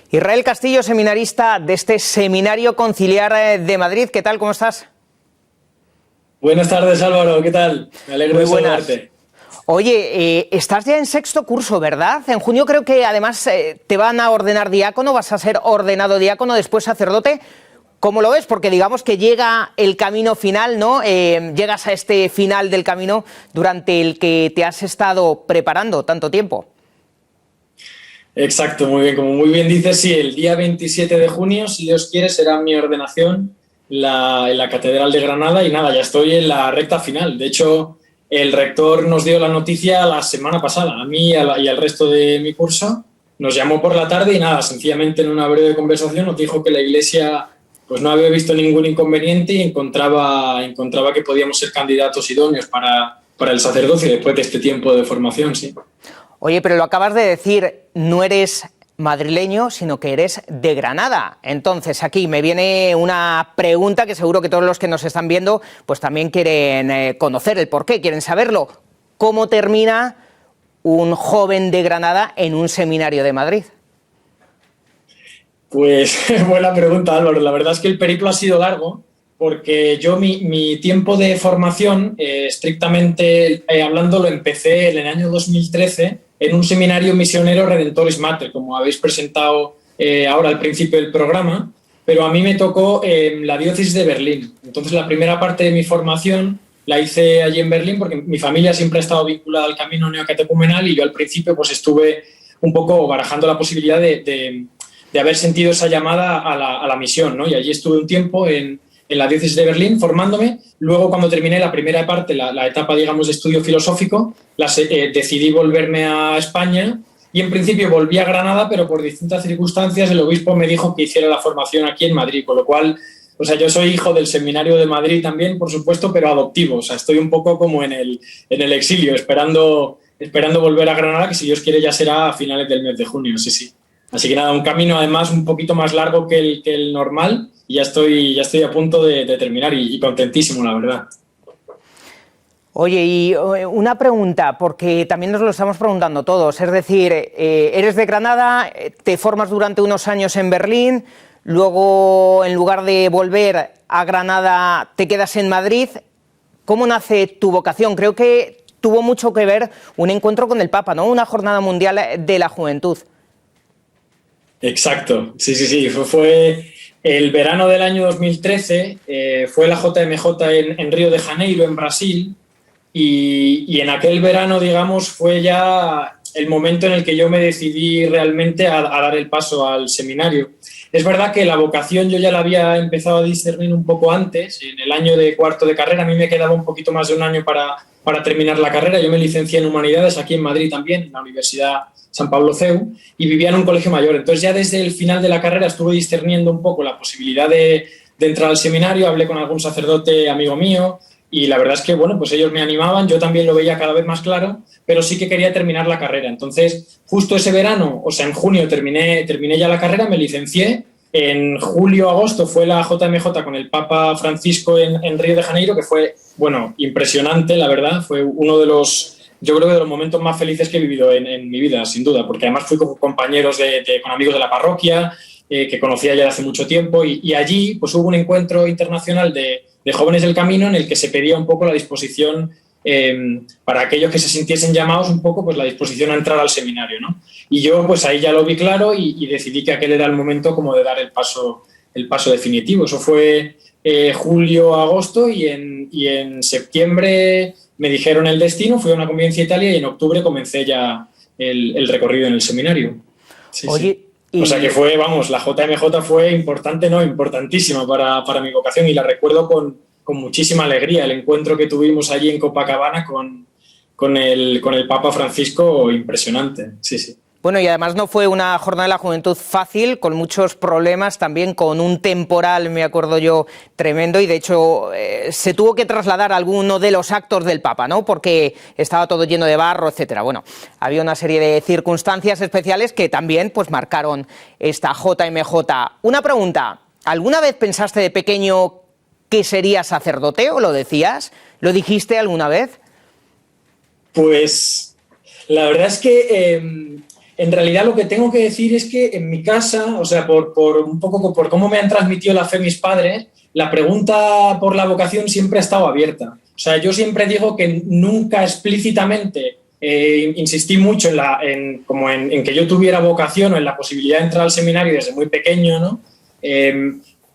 Israel Castillo, seminarista de este Seminario Conciliar de Madrid. ¿Qué tal? ¿Cómo estás? Buenas tardes, Álvaro. ¿Qué tal? Me alegro de saludarte. Oye, estás ya en sexto curso, ¿verdad? En junio creo que además te van a ordenar diácono, vas a ser ordenado diácono, después sacerdote. ¿Cómo lo ves? Porque digamos que llega el camino final, ¿no? Llegas a este final del camino durante el que te has estado preparando tanto tiempo. Exacto, muy bien. Como muy bien dices, sí, el día 27 de junio, si Dios quiere, será mi ordenación en la Catedral de Granada y nada, ya estoy en la recta final. De hecho, el rector nos dio la noticia la semana pasada, a mí y al resto de mi curso. Nos llamó por la tarde y nada, sencillamente en una breve conversación nos dijo que la Iglesia pues no había visto ningún inconveniente y encontraba que podíamos ser candidatos idóneos para el sacerdocio después de este tiempo de formación, sí. Oye, pero lo acabas de decir, no eres madrileño, sino que eres de Granada. Entonces, aquí me viene una pregunta que seguro que todos los que nos están viendo pues también quieren conocer el porqué, quieren saberlo. ¿Cómo termina un joven de Granada en un seminario de Madrid? Pues buena pregunta, Álvaro. La verdad es que el periplo ha sido largo porque yo mi tiempo de formación, estrictamente hablando, lo empecé en el año 2013 en un seminario misionero Redentores Mater, como habéis presentado ahora al principio del programa, pero a mí me tocó la diócesis de Berlín. Entonces la primera parte de mi formación la hice allí en Berlín porque mi familia siempre ha estado vinculada al camino neocatecumenal y yo al principio pues estuve un poco barajando la posibilidad de haber sentido esa llamada a la misión, ¿no? Y allí estuve un tiempo en la diócesis de Berlín formándome. Luego, cuando terminé la primera parte, la etapa, digamos, de estudio filosófico, decidí volverme a España y en principio volví a Granada, pero por distintas circunstancias el obispo me dijo que hiciera la formación aquí en Madrid, con lo cual, o sea, yo soy hijo del Seminario de Madrid también, por supuesto, pero adoptivo. O sea, estoy un poco como en el exilio, esperando volver a Granada, que si Dios quiere ya será a finales del mes de junio, sí, sí. Así que nada, un camino además un poquito más largo que el normal y ya estoy a punto de terminar y contentísimo, la verdad. Oye, y una pregunta, porque también nos lo estamos preguntando todos, es decir, eres de Granada, te formas durante unos años en Berlín, luego en lugar de volver a Granada te quedas en Madrid. ¿Cómo nace tu vocación? Creo que tuvo mucho que ver un encuentro con el Papa, ¿no? Una jornada mundial de la juventud. Exacto, sí. Fue el verano del año 2013, fue la JMJ en Río de Janeiro, en Brasil, y en aquel verano, digamos, fue ya el momento en el que yo me decidí realmente a dar el paso al seminario. Es verdad que la vocación yo ya la había empezado a discernir un poco antes, en el año de cuarto de carrera. A mí me quedaba un poquito más de un año para terminar la carrera. Yo me licencié en Humanidades aquí en Madrid también, en la Universidad San Pablo CEU, y vivía en un colegio mayor. Entonces ya desde el final de la carrera estuve discerniendo un poco la posibilidad de entrar al seminario. Hablé con algún sacerdote amigo mío y la verdad es que, bueno, pues ellos me animaban, yo también lo veía cada vez más claro, pero sí que quería terminar la carrera. Entonces, justo ese verano, o sea, en junio terminé ya la carrera, me licencié. En julio, agosto fue la JMJ con el Papa Francisco en Río de Janeiro, que fue, bueno, impresionante, la verdad. Fue uno de los, yo creo que de los momentos más felices que he vivido en mi vida, sin duda, porque además fui con compañeros, con amigos de la parroquia, que conocía ya hace mucho tiempo, y allí pues hubo un encuentro internacional de jóvenes del camino en el que se pedía un poco la disposición, para aquellos que se sintiesen llamados, un poco pues la disposición a entrar al seminario, ¿no? Y yo pues ahí ya lo vi claro y decidí que aquel era el momento como de dar el paso definitivo. Eso fue julio, agosto, y en septiembre me dijeron el destino, fui a una convivencia a Italia y en octubre comencé ya el recorrido en el seminario. Sí, Oye, sí. O sea que fue, vamos, la JMJ fue importante, no, importantísima para mi vocación y la recuerdo con muchísima alegría. El encuentro que tuvimos allí en Copacabana con el Papa Francisco, impresionante, sí, sí. Bueno, y además no fue una jornada de la juventud fácil, con muchos problemas, también con un temporal, me acuerdo yo, tremendo, y de hecho se tuvo que trasladar alguno de los actos del Papa, ¿no? Porque estaba todo lleno de barro, etcétera. Bueno, había una serie de circunstancias especiales que también pues marcaron esta JMJ. Una pregunta, ¿alguna vez pensaste de pequeño que serías sacerdote o lo decías? ¿Lo dijiste alguna vez? Pues la verdad es que En realidad lo que tengo que decir es que en mi casa, o sea, por un poco por cómo me han transmitido la fe mis padres, la pregunta por la vocación siempre ha estado abierta. O sea, yo siempre digo que nunca explícitamente insistí mucho en que yo tuviera vocación o en la posibilidad de entrar al seminario desde muy pequeño, ¿no?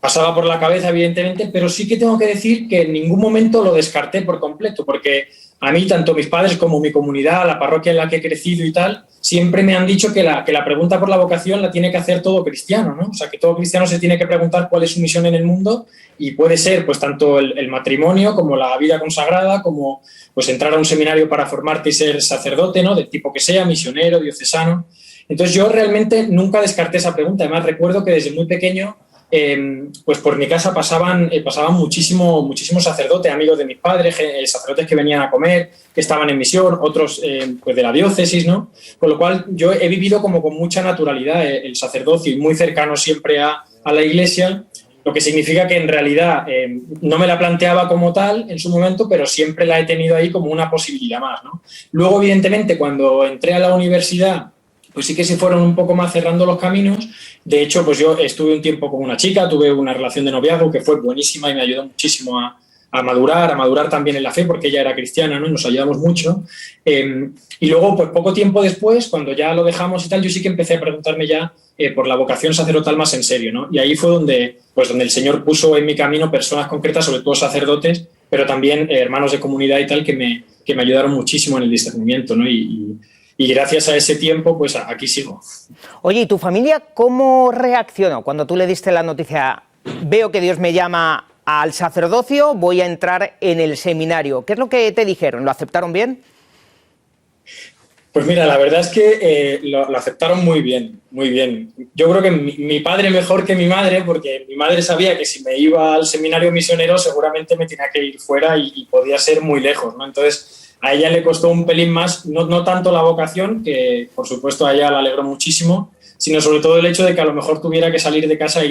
Pasaba por la cabeza, evidentemente, pero sí que tengo que decir que en ningún momento lo descarté por completo, porque a mí, tanto mis padres como mi comunidad, la parroquia en la que he crecido y tal, siempre me han dicho que la pregunta por la vocación la tiene que hacer todo cristiano, ¿no? O sea, que todo cristiano se tiene que preguntar cuál es su misión en el mundo y puede ser, pues, tanto el matrimonio como la vida consagrada, como, pues, entrar a un seminario para formarte y ser sacerdote, ¿no? Del tipo que sea, misionero, diocesano. Entonces, yo realmente nunca descarté esa pregunta. Además, recuerdo que desde muy pequeño pues por mi casa pasaban muchísimos sacerdotes, amigos de mis padres, sacerdotes que venían a comer, que estaban en misión, otros pues de la diócesis, ¿no? Con lo cual yo he vivido como con mucha naturalidad el sacerdocio y muy cercano siempre a la Iglesia, lo que significa que en realidad no me la planteaba como tal en su momento, pero siempre la he tenido ahí como una posibilidad más, ¿no? Luego, evidentemente, cuando entré a la universidad, pues sí que se fueron un poco más cerrando los caminos. De hecho, pues yo estuve un tiempo con una chica, tuve una relación de noviazgo que fue buenísima y me ayudó muchísimo a madurar también en la fe, porque ella era cristiana, ¿no? Y nos ayudamos mucho. Y luego, pues poco tiempo después, cuando ya lo dejamos y tal, yo sí que empecé a preguntarme ya por la vocación sacerdotal más en serio, ¿no? Y ahí fue donde el Señor puso en mi camino personas concretas, sobre todo sacerdotes, pero también hermanos de comunidad y tal, que me ayudaron muchísimo en el discernimiento, ¿no? Y gracias a ese tiempo, pues aquí sigo. Oye, ¿y tu familia cómo reaccionó cuando tú le diste la noticia? Veo que Dios me llama al sacerdocio, voy a entrar en el seminario. ¿Qué es lo que te dijeron? ¿Lo aceptaron bien? Pues mira, la verdad es que lo aceptaron muy bien, muy bien. Yo creo que mi padre mejor que mi madre, porque mi madre sabía que si me iba al seminario misionero seguramente me tenía que ir fuera y podía ser muy lejos, ¿no? Entonces, a ella le costó un pelín más, no tanto la vocación, que por supuesto a ella la alegró muchísimo, sino sobre todo el hecho de que a lo mejor tuviera que salir de casa e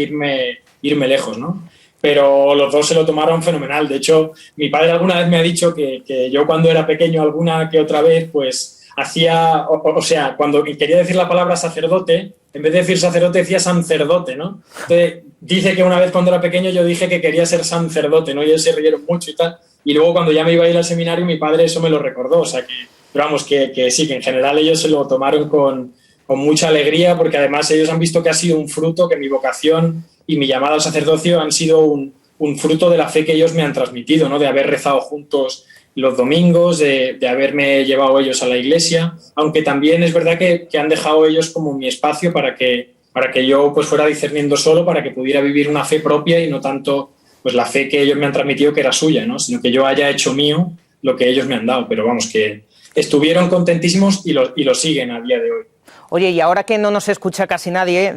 irme lejos, ¿no? Pero los dos se lo tomaron fenomenal. De hecho, mi padre alguna vez me ha dicho que yo cuando era pequeño, alguna que otra vez, pues hacía, o sea, cuando quería decir la palabra sacerdote, en vez de decir sacerdote decía sacerdote, ¿no? Entonces, dice que una vez cuando era pequeño yo dije que quería ser sacerdote, ¿no? Y ellos se rieron mucho y tal. Y luego cuando ya me iba a ir al seminario, mi padre eso me lo recordó. O sea que, pero vamos, que sí, que en general ellos se lo tomaron con mucha alegría, porque además ellos han visto que ha sido un fruto, que mi vocación y mi llamada al sacerdocio han sido un fruto de la fe que ellos me han transmitido, ¿no? De haber rezado juntos los domingos, de haberme llevado ellos a la iglesia, aunque también es verdad que han dejado ellos como mi espacio para que yo pues fuera discerniendo solo, para que pudiera vivir una fe propia y no tanto pues la fe que ellos me han transmitido que era suya, ¿no? Sino que yo haya hecho mío lo que ellos me han dado. Pero vamos, que estuvieron contentísimos y lo siguen a día de hoy. Oye, y ahora que no nos escucha casi nadie,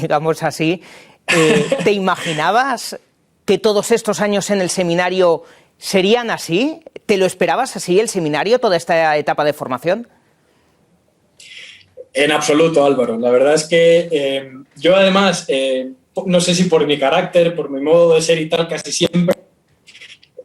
digamos así, ¿te imaginabas que todos estos años en el seminario serían así? ¿Te lo esperabas así el seminario, toda esta etapa de formación? En absoluto, Álvaro. La verdad es que yo además, no sé si por mi carácter, por mi modo de ser y tal, casi siempre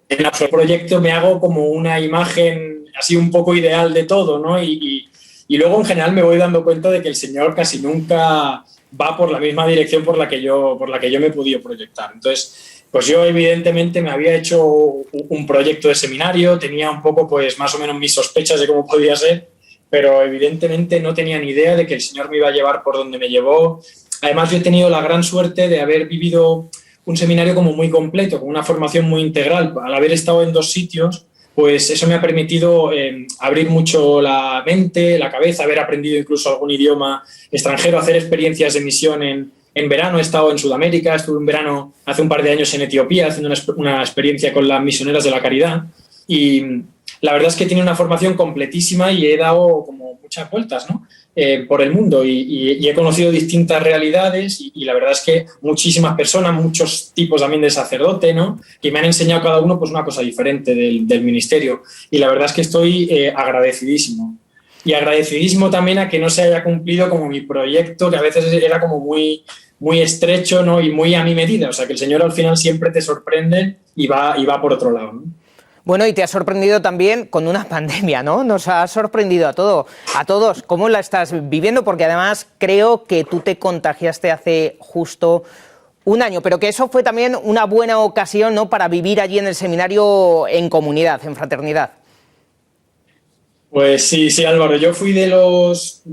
en el proyecto me hago como una imagen así un poco ideal de todo, ¿no? Y luego en general me voy dando cuenta de que el Señor casi nunca va por la misma dirección por la que yo me he podido proyectar. Entonces, pues yo evidentemente me había hecho un proyecto de seminario, tenía un poco pues más o menos mis sospechas de cómo podía ser, pero evidentemente no tenía ni idea de que el Señor me iba a llevar por donde me llevó. Además, yo he tenido la gran suerte de haber vivido un seminario como muy completo, con una formación muy integral. Al haber estado en 2 sitios, pues eso me ha permitido abrir mucho la mente, la cabeza, haber aprendido incluso algún idioma extranjero, hacer experiencias de misión en verano. He estado en Sudamérica, estuve en verano hace un par de años en Etiopía haciendo una experiencia con las misioneras de la caridad y la verdad es que tiene una formación completísima y he dado como muchas vueltas, ¿no? Por el mundo y he conocido distintas realidades y la verdad es que muchísimas personas, muchos tipos también de sacerdote, ¿no? Que me han enseñado cada uno pues una cosa diferente del ministerio y la verdad es que estoy agradecidísimo. Y agradecidísimo también a que no se haya cumplido como mi proyecto, que a veces era como muy, muy estrecho, ¿no? Y muy a mi medida. O sea, que el Señor al final siempre te sorprende y va por otro lado, ¿no? Bueno, y te ha sorprendido también con una pandemia, ¿no? Nos ha sorprendido a todos. ¿Cómo la estás viviendo? Porque además creo que tú te contagiaste hace justo un año, pero que eso fue también una buena ocasión, ¿no?, para vivir allí en el seminario en comunidad, en fraternidad. Pues sí, sí, Álvaro, yo fui de los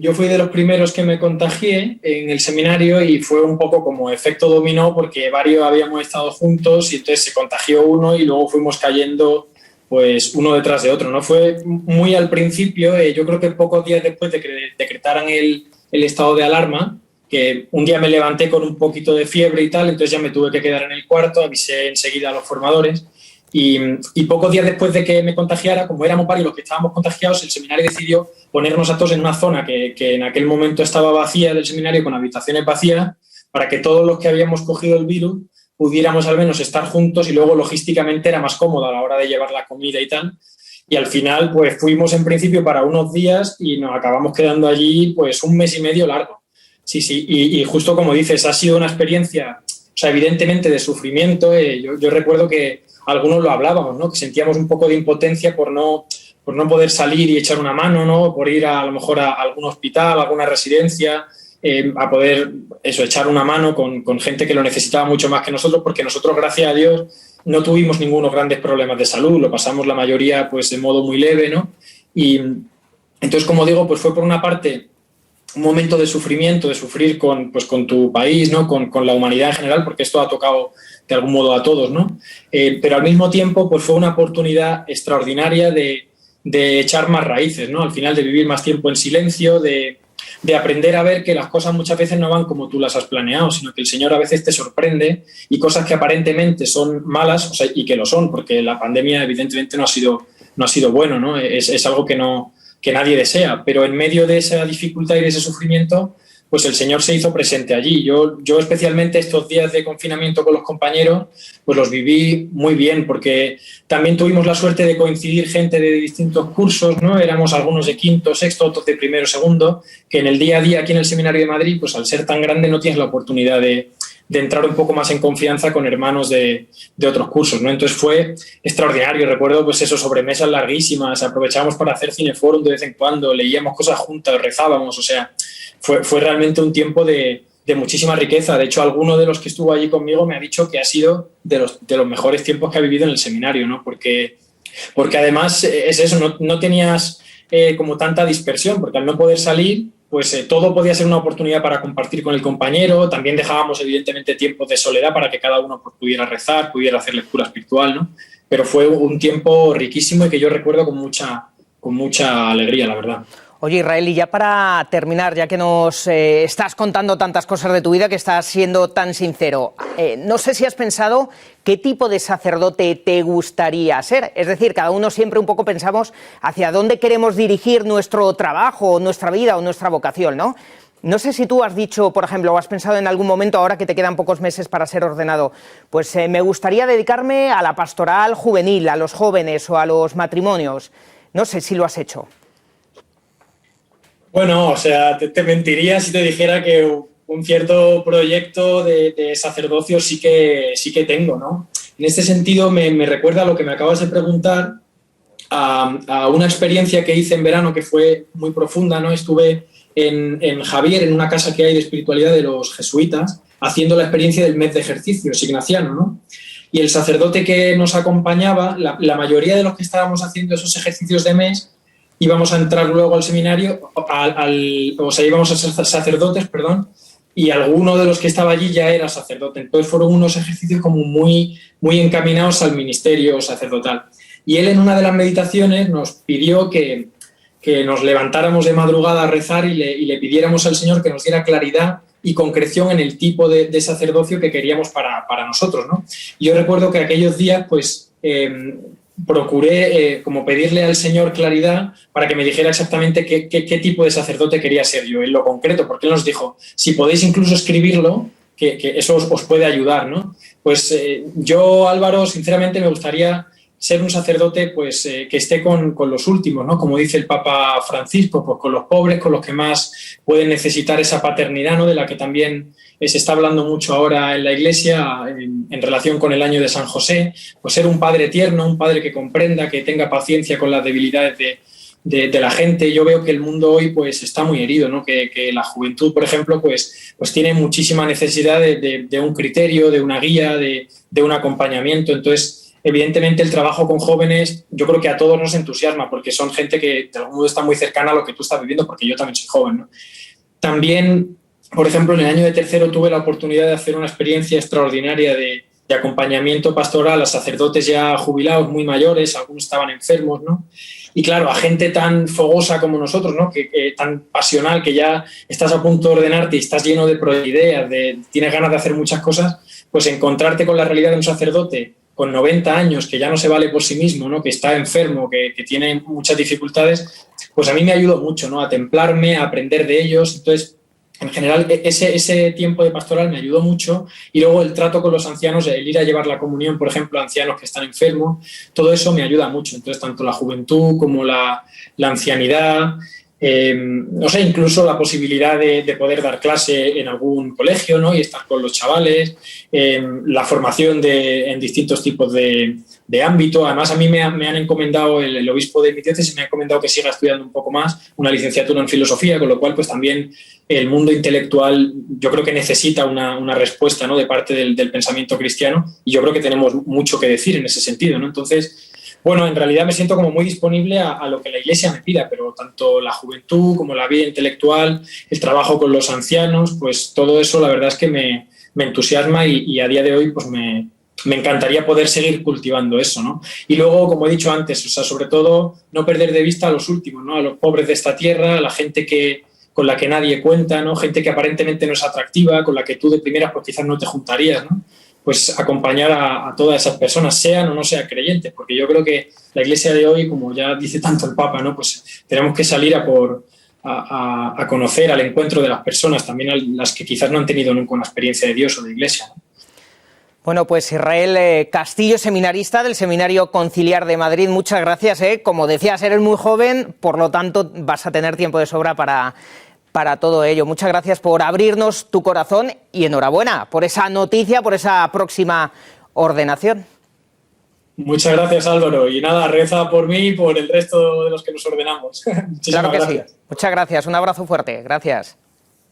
primeros que me contagié en el seminario y fue un poco como efecto dominó porque varios habíamos estado juntos y entonces se contagió uno y luego fuimos cayendo pues uno detrás de otro, ¿no? Fue muy al principio, yo creo que pocos días después de que decretaran el estado de alarma, que un día me levanté con un poquito de fiebre y tal, entonces ya me tuve que quedar en el cuarto, avisé enseguida a los formadores. Y pocos días después de que me contagiara, como éramos varios los que estábamos contagiados, el seminario decidió ponernos a todos en una zona que en aquel momento estaba vacía del seminario, con habitaciones vacías, para que todos los que habíamos cogido el virus pudiéramos al menos estar juntos y luego logísticamente era más cómodo a la hora de llevar la comida y tal. Y al final pues fuimos en principio para unos días y nos acabamos quedando allí pues un mes y medio largo. Sí, sí, y justo como dices, ha sido una experiencia, o sea, evidentemente de sufrimiento. Yo recuerdo que algunos lo hablábamos, ¿no? Que sentíamos un poco de impotencia por no poder salir y echar una mano, ¿no? Por ir a lo mejor a algún hospital, a alguna residencia, a poder echar una mano con gente que lo necesitaba mucho más que nosotros, porque nosotros, gracias a Dios, no tuvimos ningunos grandes problemas de salud, lo pasamos la mayoría pues de modo muy leve, ¿no? Y entonces, como digo, pues fue por una parte un momento de sufrimiento, de sufrir con tu país, ¿no? Con la humanidad en general, porque esto ha tocado de algún modo a todos, ¿no? Pero al mismo tiempo pues fue una oportunidad extraordinaria de echar más raíces, ¿no? Al final, de vivir más tiempo en silencio, de aprender a ver que las cosas muchas veces no van como tú las has planeado, sino que el Señor a veces te sorprende y cosas que aparentemente son malas, o sea, y que lo son, porque la pandemia evidentemente no ha sido bueno, ¿no? Es algo que nadie desea, pero en medio de esa dificultad y de ese sufrimiento, pues el Señor se hizo presente allí. Yo especialmente estos días de confinamiento con los compañeros, pues los viví muy bien, porque también tuvimos la suerte de coincidir gente de distintos cursos, ¿no? Éramos algunos de quinto, sexto, otros de primero, segundo, que en el día a día aquí en el Seminario de Madrid, pues al ser tan grande no tienes la oportunidad de entrar un poco más en confianza con hermanos de otros cursos, ¿no? Entonces fue extraordinario. Recuerdo pues eso, sobremesas larguísimas, aprovechábamos para hacer cineforum de vez en cuando, leíamos cosas juntas, rezábamos, o sea, fue realmente un tiempo de muchísima riqueza. De hecho, alguno de los que estuvo allí conmigo me ha dicho que ha sido de los mejores tiempos que ha vivido en el seminario, ¿no? Porque además es eso, no tenías como tanta dispersión, porque al no poder salir, pues todo podía ser una oportunidad para compartir con el compañero. También dejábamos evidentemente tiempos de soledad para que cada uno pues, pudiera rezar, pudiera hacer lectura espiritual, ¿no? Pero fue un tiempo riquísimo y que yo recuerdo con mucha alegría, la verdad. Oye, Israel, y ya para terminar, ya que nos estás contando tantas cosas de tu vida, que estás siendo tan sincero, no sé si has pensado qué tipo de sacerdote te gustaría ser. Es decir, cada uno siempre un poco pensamos hacia dónde queremos dirigir nuestro trabajo, nuestra vida o nuestra vocación, ¿no? No sé si tú has dicho, por ejemplo, o has pensado en algún momento, ahora que te quedan pocos meses para ser ordenado, pues me gustaría dedicarme a la pastoral juvenil, a los jóvenes o a los matrimonios. No sé si lo has hecho. Bueno, o sea, te mentiría si te dijera que un cierto proyecto de sacerdocio sí que tengo, ¿no? En este sentido me recuerda a lo que me acabas de preguntar, a una experiencia que hice en verano que fue muy profunda, ¿no? Estuve en Javier, en una casa que hay de espiritualidad de los jesuitas, haciendo la experiencia del mes de ejercicios ignaciano, ¿no? Y el sacerdote que nos acompañaba, la mayoría de los que estábamos haciendo esos ejercicios de mes, íbamos a entrar luego al seminario, o sea, íbamos a ser sacerdotes, perdón, y alguno de los que estaba allí ya era sacerdote. Entonces fueron unos ejercicios como muy, muy encaminados al ministerio sacerdotal. Y él en una de las meditaciones nos pidió que nos levantáramos de madrugada a rezar y le pidiéramos al Señor que nos diera claridad y concreción en el tipo de sacerdocio que queríamos para nosotros, ¿no? Y yo recuerdo que aquellos días, pues, procuré como pedirle al Señor claridad para que me dijera exactamente qué tipo de sacerdote quería ser yo, en lo concreto, porque Él nos dijo, si podéis incluso escribirlo, que eso os puede ayudar, ¿no? Pues yo, Álvaro, sinceramente me gustaría ser un sacerdote pues, que esté con los últimos, ¿no? Como dice el Papa Francisco, pues con los pobres, con los que más pueden necesitar esa paternidad, ¿no? De la que también se está hablando mucho ahora en la Iglesia en relación con el año de San José, pues ser un padre tierno, un padre que comprenda, que tenga paciencia con las debilidades de la gente. Yo veo que el mundo hoy pues está muy herido, ¿no? Que la juventud, por ejemplo, pues tiene muchísima necesidad de un criterio, de una guía, de un acompañamiento. Entonces, evidentemente el trabajo con jóvenes yo creo que a todos nos entusiasma porque son gente que de algún modo está muy cercana a lo que tú estás viviendo, porque yo también soy joven, ¿no? También, por ejemplo, en el año de tercero tuve la oportunidad de hacer una experiencia extraordinaria de acompañamiento pastoral a sacerdotes ya jubilados, muy mayores, algunos estaban enfermos, ¿no? Y claro, a gente tan fogosa como nosotros, ¿no? Que tan pasional, que ya estás a punto de ordenarte y estás lleno de ideas, tienes ganas de hacer muchas cosas, pues encontrarte con la realidad de un sacerdote con 90 años, que ya no se vale por sí mismo, ¿no? Que está enfermo, que tiene muchas dificultades, pues a mí me ayudó mucho, ¿no? A templarme, a aprender de ellos. Entonces, en general, ese tiempo de pastoral me ayudó mucho. Y luego el trato con los ancianos, el ir a llevar la comunión, por ejemplo, a ancianos que están enfermos, todo eso me ayuda mucho. Entonces, tanto la juventud como la ancianidad, no sé, incluso la posibilidad de poder dar clase en algún colegio, ¿no? Y estar con los chavales, la formación en distintos tipos de ámbito. Además, a mí me han encomendado, el obispo de mi diócesis me ha encomendado que siga estudiando un poco más, una licenciatura en filosofía, con lo cual pues también el mundo intelectual yo creo que necesita una respuesta, ¿no? De parte del pensamiento cristiano, y yo creo que tenemos mucho que decir en ese sentido, ¿no? Entonces, bueno, en realidad me siento como muy disponible a lo que la Iglesia me pida, pero tanto la juventud como la vida intelectual, el trabajo con los ancianos, pues todo eso la verdad es que me entusiasma y a día de hoy pues me encantaría poder seguir cultivando eso, ¿no? Y luego, como he dicho antes, o sea, sobre todo no perder de vista a los últimos, ¿no? A los pobres de esta tierra, a la gente con la que nadie cuenta, ¿no? Gente que aparentemente no es atractiva, con la que tú de primeras pues quizás no te juntarías, ¿no? Pues acompañar a todas esas personas, sean o no sean creyentes, porque yo creo que la Iglesia de hoy, como ya dice tanto el Papa, ¿no? Pues tenemos que salir a conocer, al encuentro de las personas, también a las que quizás no han tenido nunca una experiencia de Dios o de Iglesia, ¿no? Bueno, pues Israel Castillo, seminarista del Seminario Conciliar de Madrid, muchas gracias. Como decías, eres muy joven, por lo tanto vas a tener tiempo de sobra para todo ello. Muchas gracias por abrirnos tu corazón y enhorabuena por esa noticia, por esa próxima ordenación. Muchas gracias, Álvaro. Y nada, reza por mí y por el resto de los que nos ordenamos. Muchísimas claro que gracias. Sí. Muchas gracias. Un abrazo fuerte. Gracias.